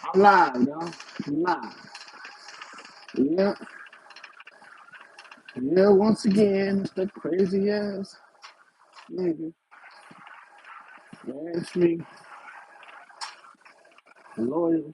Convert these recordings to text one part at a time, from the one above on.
I'm live, y'all. I'm live. Yeah, yeah, once again, the crazy ass nigga. Yeah, it's me, loyal,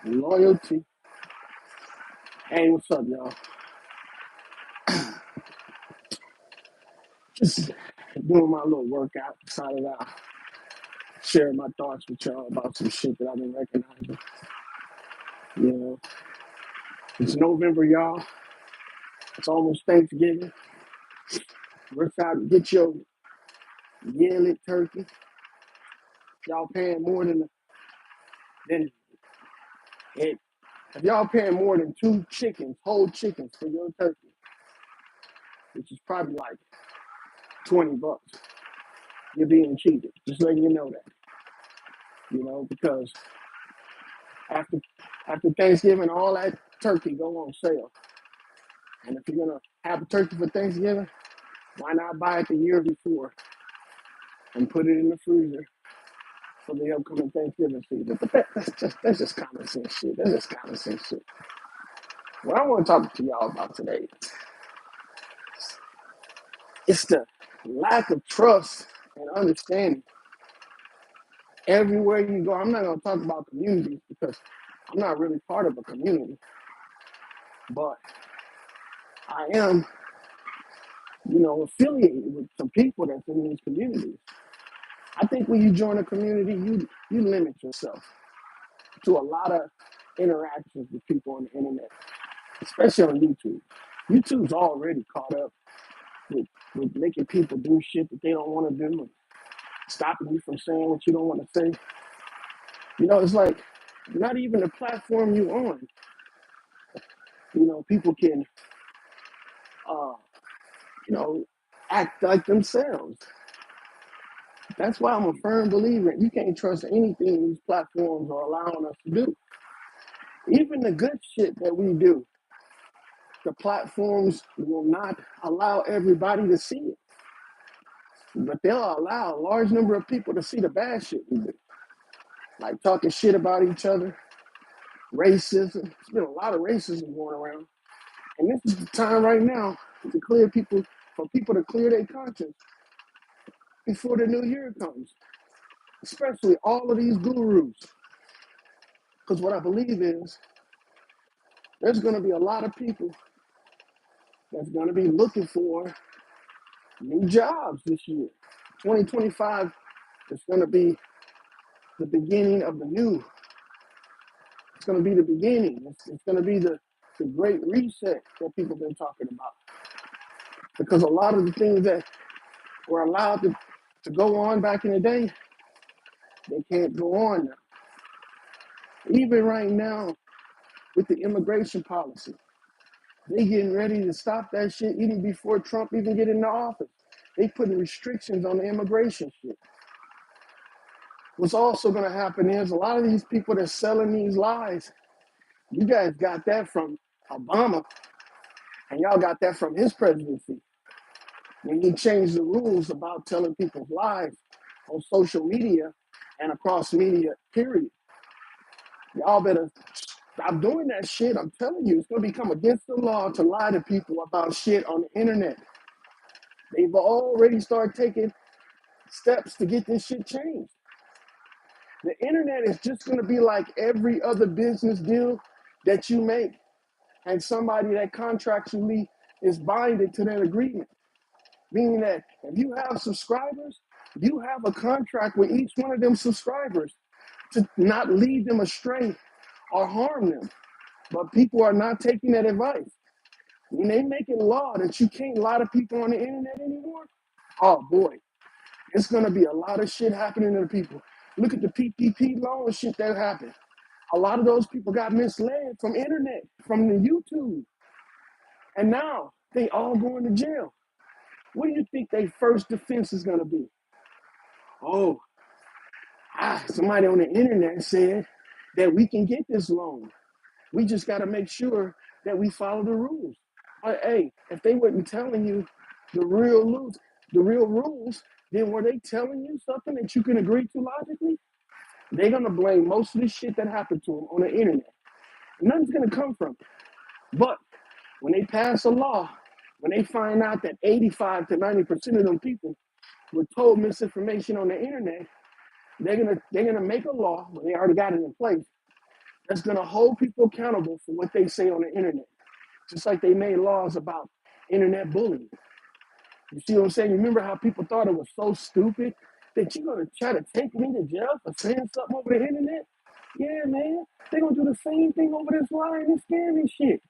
loyalty. Hey, what's up, y'all? Just doing my little workout. Decided I'll share my thoughts with y'all about some shit that I've been recognizing. You know, it's November, y'all. It's almost Thanksgiving. Work out and get your yearly turkey. Y'all paying more than it. If y'all paying more than two chickens, whole chickens for your turkey, which is probably like $20, you're being cheated. Just letting you know that, because after after Thanksgiving, all that turkey go on sale. And if you're gonna have a turkey for Thanksgiving, why not buy it the year before and put it in the freezer for the upcoming Thanksgiving season? But that's just common sense shit. That's just common sense shit. What I want to talk to y'all about today is the lack of trust and understanding everywhere you go. I'm not gonna talk about communities because I'm not really part of a community, but I am, affiliated with some people that's in these communities. I think when you join a community, you limit yourself to a lot of interactions with people on the internet, especially on YouTube. YouTube's already caught up with, with making people do shit that they don't want to do and stopping you from saying what you don't want to say. It's like not even the platform you on. People can, uh, you know, act like themselves. That's why I'm a firm believer. You can't trust anything these platforms are allowing us to do. Even the good shit that we do, the platforms will not allow everybody to see it. But they'll allow a large number of people to see the bad shit we do. Like talking shit about each other, racism. There's been a lot of racism going around. And this is the time right now for people to clear their conscience before the new year comes. Especially all of these gurus. Because what I believe is there's going to be a lot of people that's going to be looking for new jobs this year. 2025 is going to be the beginning of the new. It's going to be the beginning. It's going to be the great reset that people have been talking about. Because a lot of the things that were allowed to go on back in the day, they can't go on now. Even right now, with the immigration policy, they getting ready to stop that shit even before Trump even get into office. They putting restrictions on the immigration shit. What's also going to happen is a lot of these people that's selling these lies, you guys got that from Obama, and y'all got that from his presidency. When he changed the rules about telling people's lies on social media and across media, period. Y'all better stop doing that shit. I'm telling you, it's going to become against the law to lie to people about shit on the internet. They've already started taking steps to get this shit changed. The internet is just going to be like every other business deal that you make, and somebody that contractually is binded to that agreement. Meaning that if you have subscribers, you have a contract with each one of them subscribers to not lead them astray or harm them. But people are not taking that advice. When they make it law that you can't lie to people on the internet anymore, oh boy, it's gonna be a lot of shit happening to the people. Look at the PPP loan shit that happened. A lot of those people got misled from internet, from the YouTube, and now they all going to jail. What do you think their first defense is gonna be? Oh, somebody on the internet said that we can get this loan. We just got to make sure that we follow the rules. Hey, if they weren't telling you the real rules, then were they telling you something that you can agree to logically? They're gonna blame most of the shit that happened to them on the internet. Nothing's gonna come from it. But when they pass a law, when they find out that 85 to 90% of them people were told misinformation on the internet, they're gonna make a law, well, they already got it in place, that's gonna hold people accountable for what they say on the internet. Just like they made laws about internet bullying. You see what I'm saying? Remember how people thought it was so stupid that you're gonna try to take me to jail for saying something over the internet? Yeah, man. They're gonna do the same thing over this line and scam and shit.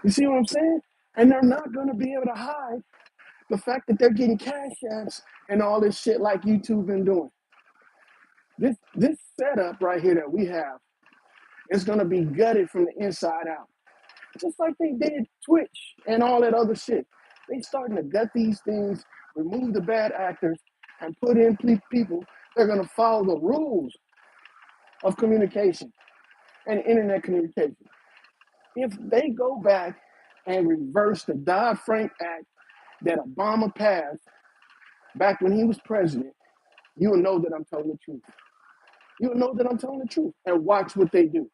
You see what I'm saying? And they're not gonna be able to hide the fact that they're getting cash apps and all this shit like YouTube been doing. This setup right here that we have is gonna be gutted from the inside out. Just like they did Twitch and all that other shit. They starting to gut these things, remove the bad actors, and put in people that are going to follow the rules of communication and internet communication. If they go back and reverse the Dodd-Frank Act that Obama passed back when he was president, you will know that I'm telling the truth. You will know that I'm telling the truth. And watch what they do.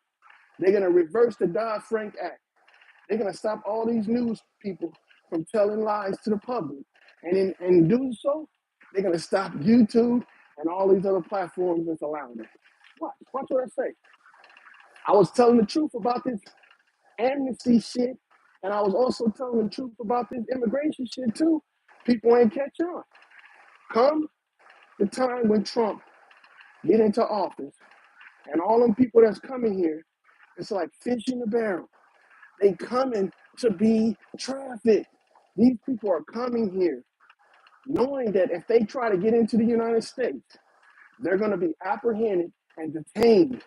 They're going to reverse the Dodd-Frank Act. They're going to stop all these news people from telling lies to the public. And in doing so, they're going to stop YouTube and all these other platforms that's allowing it. Watch what I say. I was telling the truth about this amnesty shit, and I was also telling the truth about this immigration shit too. People ain't catch on. Come the time when Trump get into office, and all them people that's coming here, it's like fish in a barrel. They coming to be trafficked. These people are coming here knowing that if they try to get into the United States, they're going to be apprehended and detained.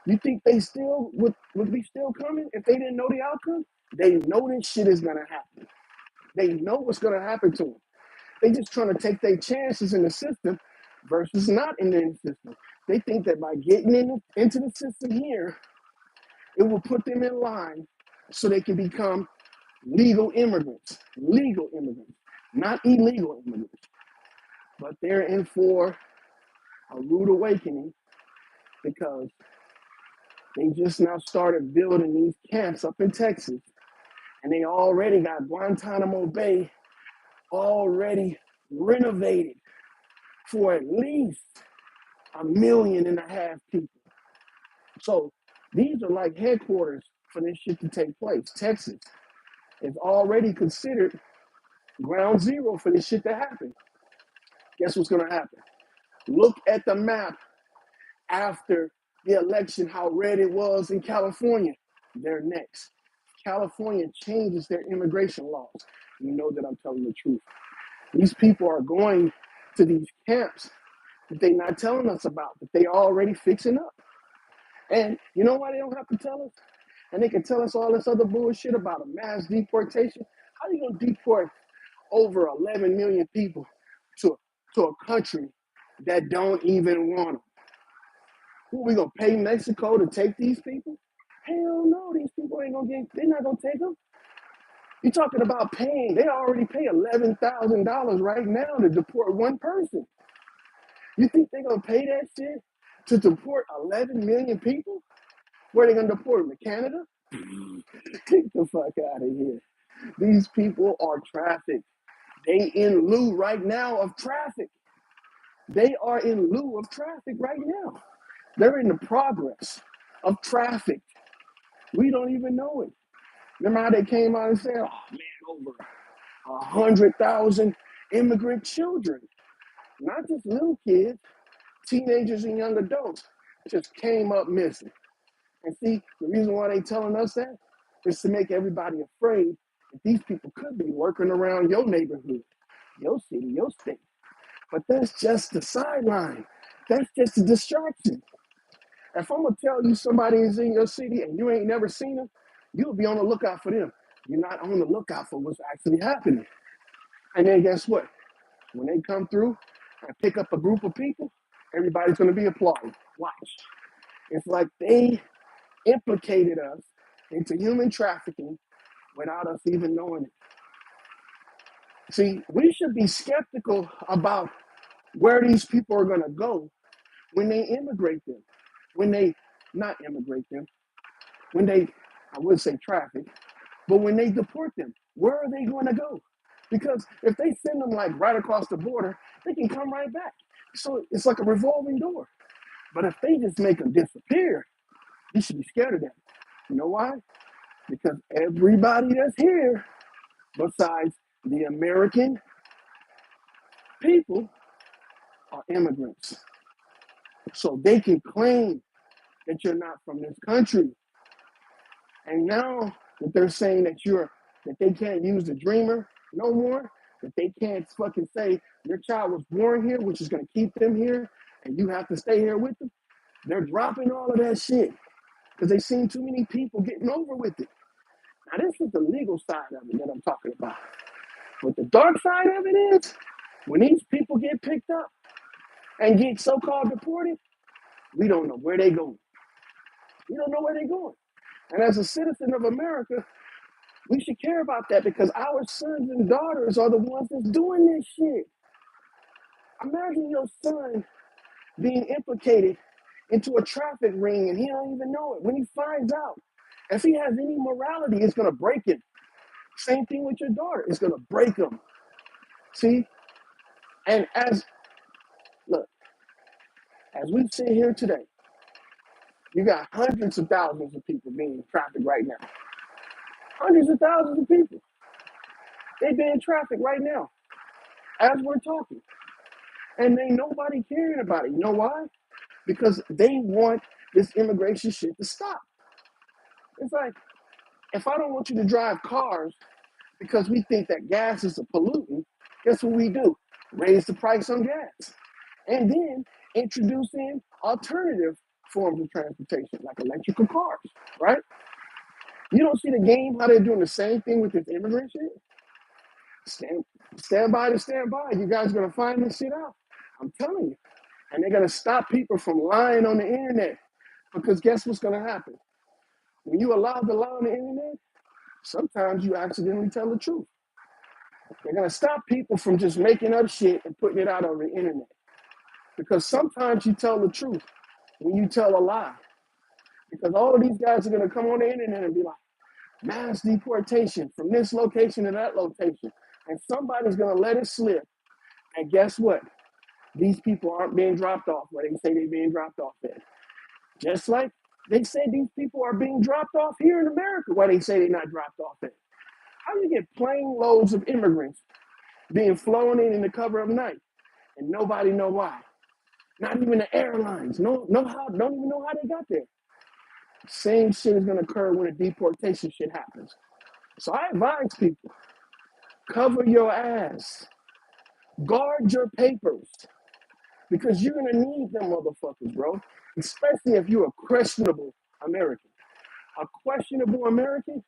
You think they still would be still coming if they didn't know the outcome? They know this shit is going to happen. They know what's going to happen to them. They just trying to take their chances in the system versus not in the system. They think that by getting into the system here, it will put them in line so they can become legal immigrants, not illegal immigrants. But they're in for a rude awakening because they just now started building these camps up in Texas, and they already got Guantanamo Bay already renovated for at least 1.5 million people. So these are like headquarters for this shit to take place. Texas is already considered ground zero for this shit to happen. Guess what's gonna happen? Look at the map after the election, how red it was in California. They're next. California changes their immigration laws. You know that I'm telling the truth. These people are going to these camps that they're not telling us about, that they already fixing up. And you know why they don't have to tell us? And they can tell us all this other bullshit about a mass deportation. How are you going to deport over 11 million people to, to a country that don't even want them? Who, we going to pay Mexico to take these people? Hell no, these people ain't going to get, they're not going to take them. You're talking about paying, they already pay $11,000 right now to deport one person. You think they're going to pay that shit to deport 11 million people? Where are they going to deport them? To Canada? Get the fuck out of here. These people are trafficked. They in lieu right now of traffic. They are in lieu of traffic right now. They're in the progress of traffic. We don't even know it. Remember how they came out and said, oh man, over 100,000 immigrant children, not just little kids, teenagers and young adults, just came up missing. And see, the reason why they telling us that is to make everybody afraid that these people could be working around your neighborhood, your city, your state. But that's just the sideline. That's just a distraction. If I'm gonna tell you somebody is in your city and you ain't never seen them, you'll be on the lookout for them. You're not on the lookout for what's actually happening. And then guess what? When they come through and pick up a group of people, everybody's gonna be applauding. Watch. It's like they implicated us into human trafficking without us even knowing it. See, we should be skeptical about where these people are gonna go when they immigrate them, when they not immigrate them, when they, I would say traffic, but when they deport them, where are they going to go? Because if they send them like right across the border, they can come right back. So it's like a revolving door. But if they just make them disappear, you should be scared of them. You know why? Because everybody that's here, besides the American people, are immigrants. So they can claim that you're not from this country. And now that they're saying that they can't use the dreamer no more, that they can't fucking say your child was born here, which is gonna keep them here, and you have to stay here with them. They're dropping all of that shit because they seen too many people getting over with it. Now this is the legal side of it that I'm talking about. But the dark side of it is when these people get picked up and get so-called deported, we don't know where they going. We don't know where they going. And as a citizen of America, we should care about that because our sons and daughters are the ones that's doing this shit. Imagine your son being implicated into a traffic ring and he don't even know it. When he finds out, if he has any morality, it's gonna break him. Same thing with your daughter, it's gonna break him. See? And look, as we sit here today, you got hundreds of thousands of people being trafficked right now. Hundreds of thousands of people. They being trafficked right now as we're talking. And ain't nobody caring about it. You know why? Because they want this immigration shit to stop. It's like, if I don't want you to drive cars because we think that gas is a pollutant, guess what we do? Raise the price on gas. And then introduce in alternative forms of transportation, like electrical cars, right? You don't see the game how they're doing the same thing with this immigrant shit? Stand by to stand by. You guys are going to find this shit out. I'm telling you. And they're going to stop people from lying on the internet. Because guess what's going to happen? When you allow the lie on the internet, sometimes you accidentally tell the truth. They're going to stop people from just making up shit and putting it out on the internet. Because sometimes you tell the truth when you tell a lie. Because all of these guys are going to come on the internet and be like, mass deportation from this location to that location. And somebody's going to let it slip. And guess what? These people aren't being dropped off where they say they're being dropped off at. Just like they say these people are being dropped off here in America where they say they're not dropped off at. How do you get plane loads of immigrants being flown in the cover of night and nobody know why? Not even the airlines. Don't even know how they got there. Same shit is gonna occur when a deportation shit happens. So I advise people, cover your ass. Guard your papers. Because you're gonna need them motherfuckers, bro. Especially if you're a questionable American. A questionable American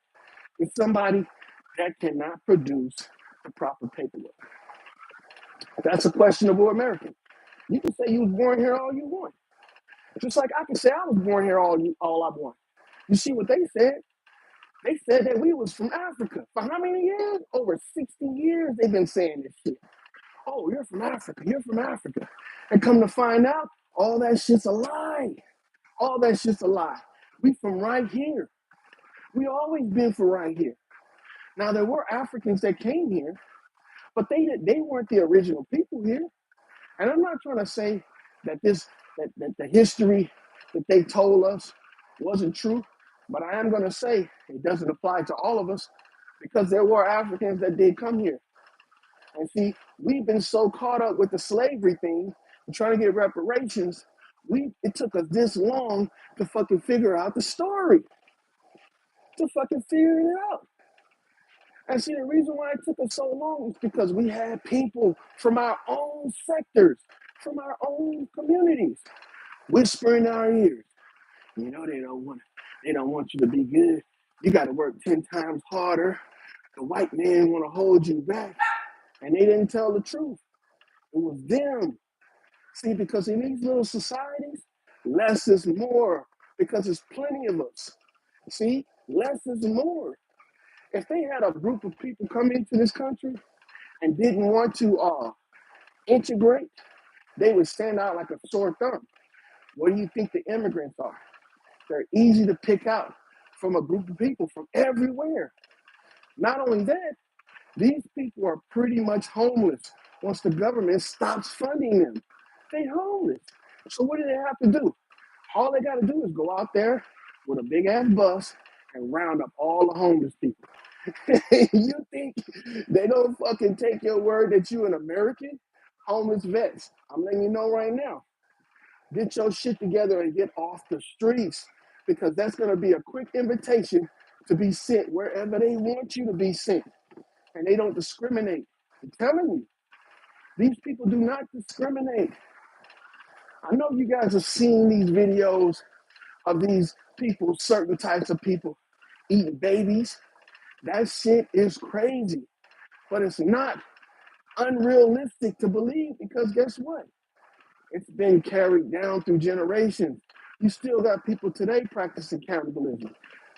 is somebody that cannot produce the proper paperwork. That's a questionable American. You can say you was born here all you want. Just like I can say I was born here all I want. You see what they said? They said that we was from Africa. For how many years? Over 60 years they've been saying this shit. Oh, you're from Africa. You're from Africa. And come to find out, all that shit's a lie. All that shit's a lie. We from right here. We always been from right here. Now there were Africans that came here, but they weren't the original people here. And I'm not trying to say that that the history that they told us wasn't true, but I am going to say it doesn't apply to all of us because there were Africans that did come here. And see, we've been so caught up with the slavery thing, trying to get reparations, it took us this long to fucking figure out the story, to fucking figure it out. And see, the reason why it took us so long is because we had people from our own sectors, from our own communities, whispering in our ears. You know they don't want you to be good. You got to work 10 times harder. The white man want to hold you back, and they didn't tell the truth. It was them. See, because in these little societies, less is more. Because there's plenty of us. See, less is more. If they had a group of people come into this country and didn't want to integrate, they would stand out like a sore thumb. What do you think the immigrants are? They're easy to pick out from a group of people from everywhere. Not only that, these people are pretty much homeless once the government stops funding them. They homeless. So what do they have to do? All they got to do is go out there with a big ass bus and round up all the homeless people. You think they don't fucking take your word that you an American? Homeless vets. I'm letting you know right now. Get your shit together and get off the streets because that's going to be a quick invitation to be sent wherever they want you to be sent. And they don't discriminate. I'm telling you, these people do not discriminate. I know you guys have seen these videos of these people, certain types of people eating babies. That shit is crazy. But it's not unrealistic to believe because guess what? It's been carried down through generations. You still got people today practicing cannibalism.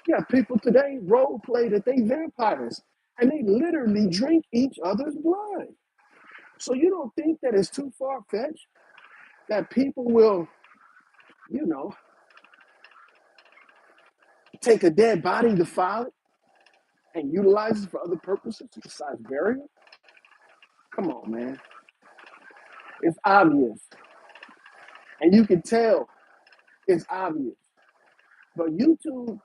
You got people today role play that they vampires and they literally drink each other's blood. So you don't think that it's too far fetched that people will, you know, take a dead body, defile it, and utilize it for other purposes besides burial? Come on, man. It's obvious. And you can tell it's obvious. But YouTube,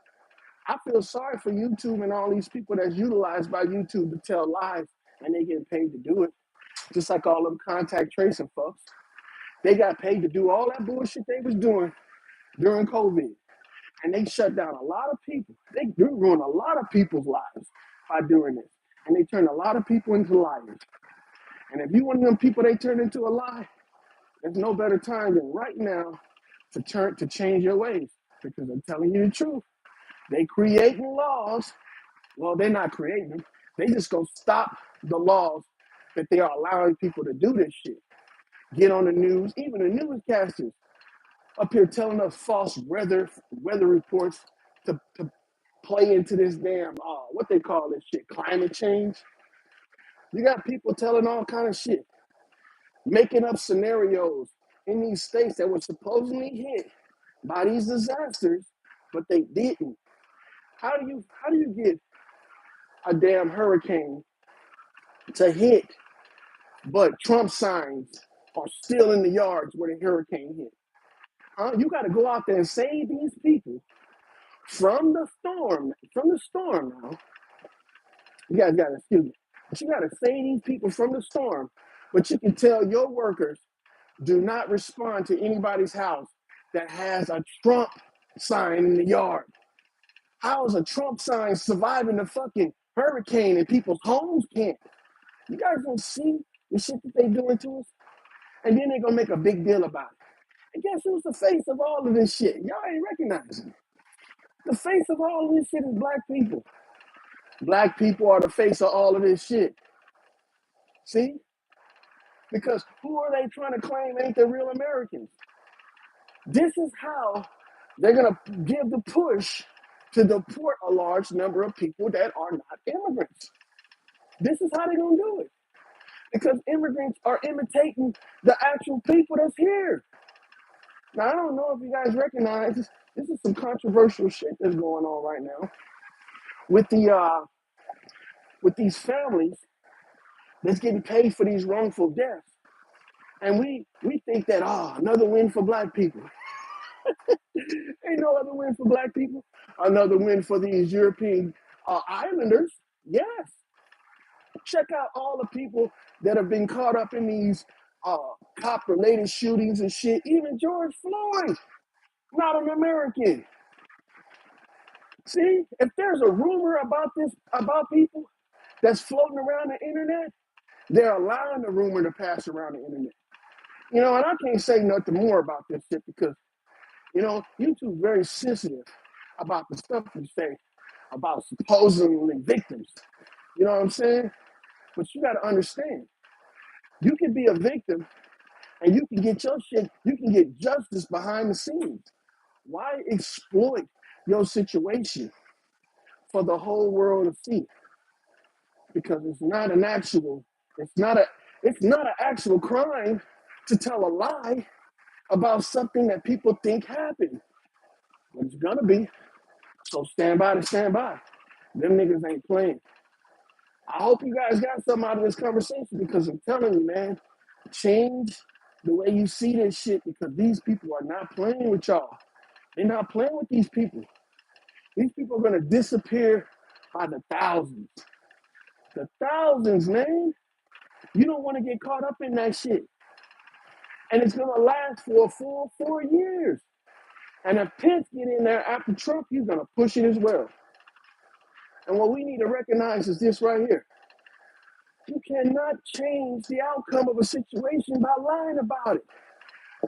I feel sorry for YouTube and all these people that's utilized by YouTube to tell lies and they get paid to do it. Just like all them contact tracing folks. They got paid to do all that bullshit they was doing during COVID. And they shut down a lot of people. They ruined a lot of people's lives by doing this. And they turned a lot of people into liars. And if you one of them people they turn into a lie, there's no better time than right now to change your ways. Because I'm telling you the truth. They creating laws. Well, they're not creating them. They just gonna stop the laws that they are allowing people to do this shit. Get on the news, even the newscasters up here telling us false weather reports to play into this damn what they call this shit, climate change. You got people telling all kind of shit, making up scenarios in these states that were supposedly hit by these disasters, but they didn't. How do you get a damn hurricane to hit, but Trump signs are still in the yards where the hurricane hit? You got to go out there and save these people from the storm. From the storm now. You guys got to excuse me. But you got to save these people from the storm. But you can tell your workers do not respond to anybody's house that has a Trump sign in the yard. How is a Trump sign surviving the fucking hurricane and people's homes can't? You guys don't see the shit that they doing to us? And then they're going to make a big deal about it. And guess who's the face of all of this shit? Y'all ain't recognizing it. The face of all of this shit is black people. Black people are the face of all of this shit. See? Because who are they trying to claim ain't the real Americans? This is how they're going to give the push to deport a large number of people that are not immigrants. This is how they're going to do it. Because immigrants are imitating the actual people that's here. Now, I don't know if you guys recognize this is some controversial shit that's going on right now with with these families that's getting paid for these wrongful deaths. And we think that, another win for black people. Ain't no other win for black people. Another win for these European islanders. Yes. Check out all the people that have been caught up in these cop-related shootings and shit. Even George Floyd, not an American. See, if there's a rumor about this, about people that's floating around the internet, they're allowing the rumor to pass around the internet. You know, and I can't say nothing more about this shit because, you know, YouTube's very sensitive about the stuff you say about supposedly victims. You know what I'm saying? But you got to understand, you can be a victim and you can get your shit, you can get justice behind the scenes. Why exploit your situation for the whole world to see? Because it's not an actual, it's not an actual crime to tell a lie. about something that people think happened. But it's gonna be. So stand by to stand by. Them niggas ain't playing. I hope you guys got something out of this conversation because I'm telling you, man, change the way you see this shit because these people are not playing with y'all. They're not playing with these people. These people are gonna disappear by the thousands. The thousands, man. You don't want to get caught up in that shit. And it's gonna last for a full 4 years. And if Pence get in there after Trump, he's gonna push it as well. And what we need to recognize is this right here. You cannot change the outcome of a situation by lying about it.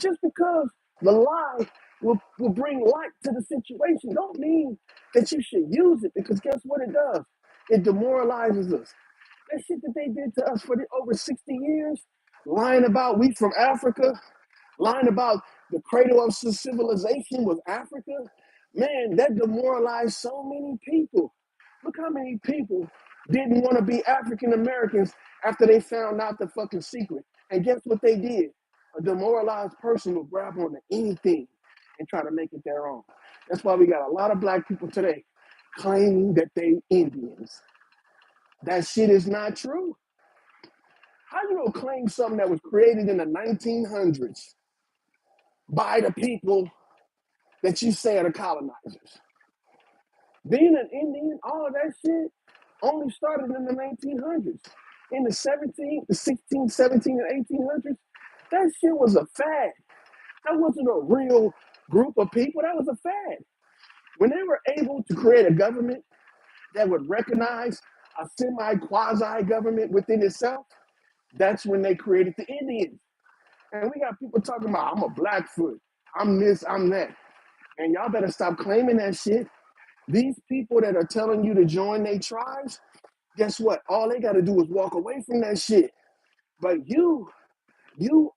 Just because the lie will bring light to the situation don't mean that you should use it because guess what it does? It demoralizes us. That shit that they did to us for over 60 years, lying about we from Africa, lying about the cradle of civilization was Africa, man, that demoralized so many people. Look how many people didn't want to be African Americans after they found out the fucking secret. And guess what they did? A demoralized person will grab onto anything and try to make it their own. That's why we got a lot of black people today claiming that they Indians. That shit is not true. How you gonna claim something that was created in the 1900s by the people that you say are the colonizers? Being an Indian, all of that shit only started in the 1900s. In the 17, the 16, 17, and 1800s, that shit was a fad. That wasn't a real group of people. That was a fad. When they were able to create a government that would recognize a semi-quasi government within itself, that's when they created the Indians. And we got people talking about, I'm a Blackfoot, I'm this, I'm that. And y'all better stop claiming that shit. These people that are telling you to join their tribes, guess what? All they got to do is walk away from that shit. But you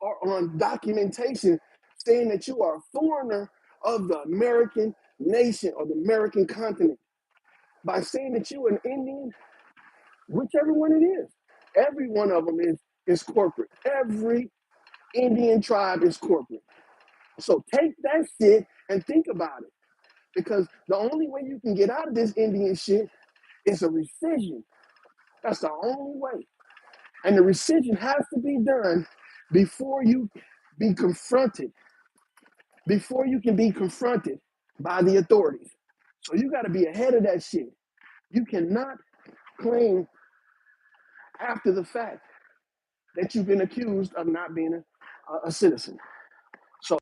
are on documentation saying that you are a foreigner of the American nation or the American continent by saying that you are an Indian, whichever one it is. Every one of them is corporate. Every Indian tribe is corporate. So take that shit and think about it. Because the only way you can get out of this Indian shit is a rescission. That's the only way. And the rescission has to be done before you be confronted, before you can be confronted by the authorities. So you got to be ahead of that shit. You cannot claim after the fact that you've been accused of not being a citizen. So